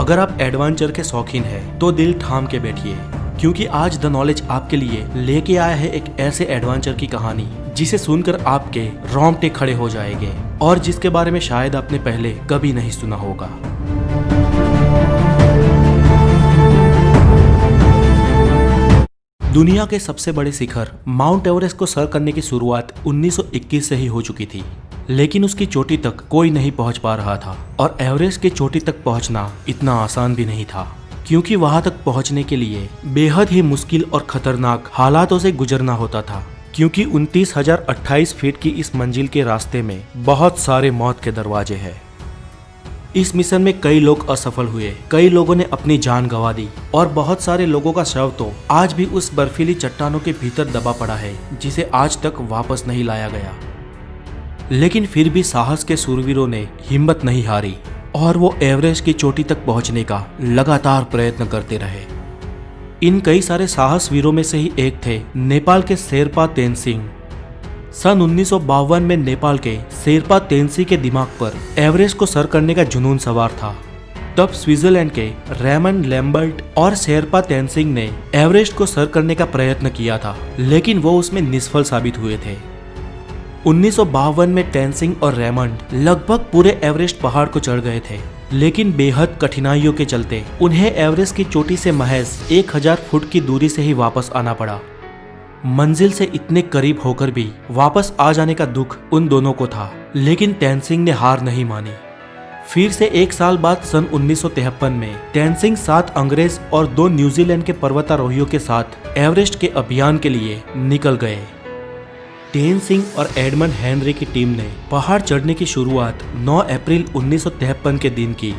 अगर आप एडवेंचर के शौकीन हैं तो दिल थाम के बैठिए, क्योंकि आज द नॉलेज आपके लिए लेके आया है एक ऐसे एडवेंचर की कहानी जिसे सुनकर आपके रोंगटे खड़े हो जाएंगे और जिसके बारे में शायद आपने पहले कभी नहीं सुना होगा। दुनिया के सबसे बड़े शिखर माउंट एवरेस्ट को सर करने की शुरुआत 1921 से ही हो चुकी थी, लेकिन उसकी चोटी तक कोई नहीं पहुंच पा रहा था। और एवरेस्ट की चोटी तक पहुंचना इतना आसान भी नहीं था, क्योंकि वहां तक पहुंचने के लिए बेहद ही मुश्किल और खतरनाक हालातों से गुजरना होता था, क्योंकि 29,028 फीट की इस मंजिल के रास्ते में बहुत सारे मौत के दरवाजे हैं। इस मिशन में कई लोग असफल हुए, कई लोगों ने अपनी जान गंवा दी और बहुत सारे लोगों का शव तो आज भी उस बर्फीली चट्टानों के भीतर दबा पड़ा है, जिसे आज तक वापस नहीं लाया गया। लेकिन फिर भी साहस के शूरवीरों ने हिम्मत नहीं हारी और वो एवरेस्ट की चोटी तक पहुंचने का लगातार प्रयत्न करते रहे। इन कई सारे साहस वीरों में से ही एक थे नेपाल के शेरपा तेनसिंह। सन 1952 में नेपाल के शेरपा तेनसिंह के दिमाग पर एवरेस्ट को सर करने का जुनून सवार था। तब स्विट्जरलैंड के रेमंड लैम्बर्ट और शेरपा तेनसिंह ने एवरेस्ट को सर करने का प्रयत्न किया था, लेकिन वो उसमें निष्फल साबित हुए थे। 1952 में तेनसिंह और रेमंड लगभग पूरे एवरेस्ट पहाड़ को चढ़ गए थे, लेकिन बेहद कठिनाइयों के चलते उन्हें एवरेस्ट की चोटी से महज 1000 फुट की दूरी से ही वापस आना पड़ा। मंजिल से इतने करीब होकर भी वापस आ जाने का दुख उन दोनों को था, लेकिन तेनसिंह ने हार नहीं मानी। फिर से एक साल बाद सन 1953 में तेनसिंह 7 अंग्रेज और 2 न्यूजीलैंड के पर्वतारोहियों के साथ एवरेस्ट के अभियान के लिए निकल गए। तेनसिंह और एडमंड हेनरी की टीम ने पहाड़ चढ़ने की शुरुआत 9 अप्रैल 1953 के दिन की।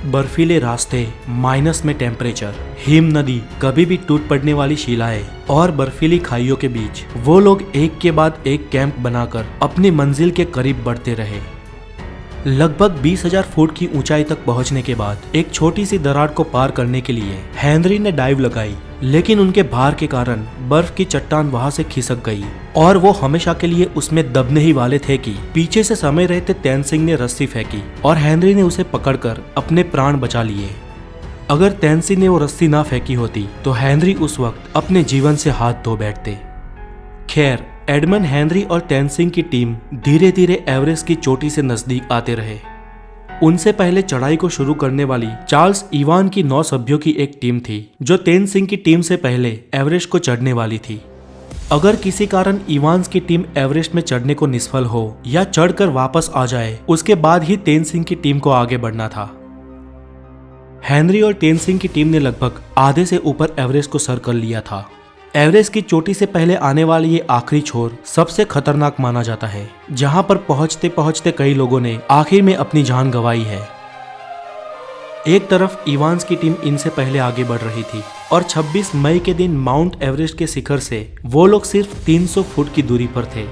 बर्फीले रास्ते, माइनस में टेम्परेचर, हिम नदी, कभी भी टूट पड़ने वाली शिलाएं और बर्फीली खाइयों के बीच वो लोग एक के बाद एक कैंप बनाकर अपनी मंजिल के करीब बढ़ते रहे। लगभग 20,000 फुट की ऊंचाई तक पहुंचने के बाद एक छोटी सी दरार को पार करने के लिए हेनरी ने डाइव लगाई, लेकिन उनके भार के कारण बर्फ की चट्टान वहां से खिसक गई और वो हमेशा के लिए उसमें दबने ही वाले थे कि पीछे से समय रहते तेनसिंह ने रस्सी फेंकी और हेनरी ने उसे पकड़कर अपने प्राण बचा लिए। अगर तेनसिंह ने वो रस्सी ना फेंकी होती तो हेनरी उस वक्त अपने जीवन से हाथ धो बैठते। खैर, एडमंड हेनरी और तेनसिंह की टीम धीरे धीरे एवरेस्ट की चोटी से नजदीक आते रहे। उनसे पहले चढ़ाई को शुरू करने वाली चार्ल्स इवान की 9 सभ्यों की एक टीम थी, जो तेनसिंह की टीम से पहले एवरेस्ट को चढ़ने वाली थी। अगर किसी कारण इवान्स की टीम एवरेस्ट में चढ़ने को निष्फल हो या चढ़कर वापस आ जाए, उसके बाद ही तेनसिंह की टीम को आगे बढ़ना था। हेनरी और तेनसिंह की टीम ने लगभग आधे से ऊपर एवरेस्ट को सर कर लिया था। एवरेस्ट की चोटी से पहले आने वाली ये आखिरी छोर सबसे खतरनाक माना जाता है, जहां पर पहुंचते पहुंचते कई लोगों ने आखिर में अपनी जान गंवाई है। एक तरफ इवान्स की टीम इनसे पहले आगे बढ़ रही थी और 26 मई के दिन माउंट एवरेस्ट के शिखर से वो लोग सिर्फ 300 फुट की दूरी पर थे,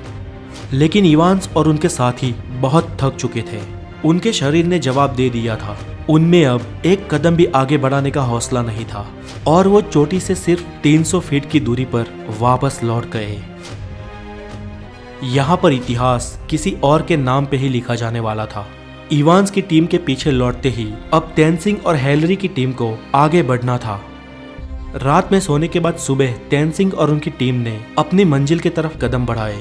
लेकिन इवान्स और उनके साथी बहुत थक चुके थे। उनके शरीर ने जवाब दे दिया था, उनमें अब एक कदम भी आगे बढ़ाने का हौसला नहीं था और वो चोटी से सिर्फ 300 फीट की दूरी पर वापस लौट गए। यहाँ पर इतिहास किसी और के नाम पे ही लिखा जाने वाला था। इवान्स की टीम के पीछे लौटते ही अब तेनसिंह और हेनरी की टीम को आगे बढ़ना था। रात में सोने के बाद सुबह तेनसिंह और उनकी टीम ने अपनी मंजिल की तरफ कदम बढ़ाए।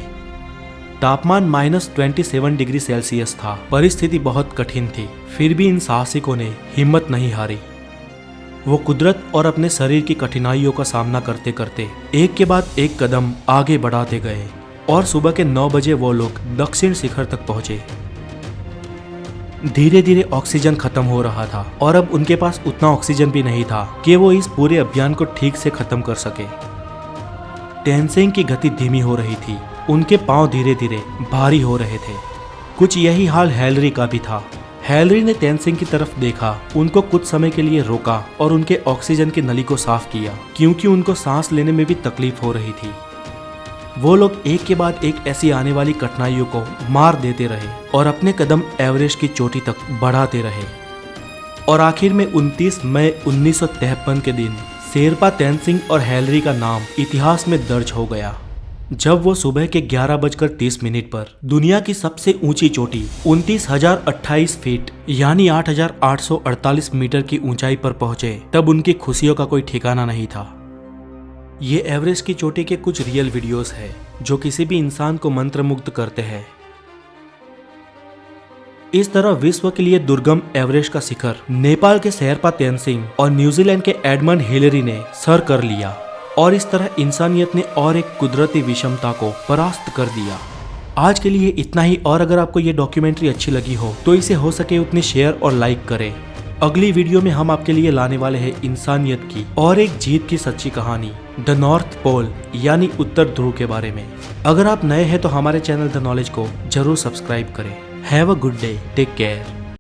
तापमान -27 डिग्री सेल्सियस था। परिस्थिति बहुत कठिन थी, फिर भी इन साहसिकों ने हिम्मत नहीं हारी। वो कुदरत और अपने शरीर की कठिनाइयों का सामना करते करते एक के बाद एक कदम आगे बढ़ाते गए और सुबह के 9 बजे वो लोग दक्षिण शिखर तक पहुंचे। धीरे धीरे ऑक्सीजन खत्म हो रहा था और अब उनके पास उतना ऑक्सीजन भी नहीं था कि वो इस पूरे अभियान को ठीक से खत्म कर सके। तेनसिंह की गति धीमी हो रही थी, उनके पांव धीरे धीरे भारी हो रहे थे। कुछ यही हाल हेनरी का भी था। हेनरी ने तेनसिंह की तरफ देखा, उनको कुछ समय के लिए रोका और उनके ऑक्सीजन की नली को साफ किया, क्योंकि उनको सांस लेने में भी तकलीफ हो रही थी। वो लोग एक के बाद एक ऐसी आने वाली कठिनाइयों को मार देते रहे और अपने कदम एवरेस्ट की चोटी तक बढ़ाते रहे। और आखिर में 29 मई 1953 के दिन शेरपा तेनसिंह और हेनरी का नाम इतिहास में दर्ज हो गया। जब वो सुबह के 11:30 पर दुनिया की सबसे ऊंची चोटी 29,028 फीट यानी 8,848 मीटर की ऊंचाई पर पहुंचे, तब उनकी खुशियों का कोई ठिकाना नहीं था। ये एवरेस्ट की चोटी के कुछ रियल वीडियोस है जो किसी भी इंसान को मंत्रमुग्ध करते हैं। इस तरह विश्व के लिए दुर्गम एवरेस्ट का शिखर नेपाल के शेरपा तेनसिंह और न्यूजीलैंड के एडमंड हिलेरी ने सर कर लिया और इस तरह इंसानियत ने और एक कुदरती विषमता को परास्त कर दिया। आज के लिए इतना ही, और अगर आपको ये डॉक्यूमेंट्री अच्छी लगी हो तो इसे हो सके उतनी शेयर और लाइक करें। अगली वीडियो में हम आपके लिए लाने वाले हैं इंसानियत की और एक जीत की सच्ची कहानी, द नॉर्थ पोल यानी उत्तर ध्रुव के बारे में। अगर आप नए हैं तो हमारे चैनल द नॉलेज को जरूर सब्सक्राइब करें। Have a good day, take care.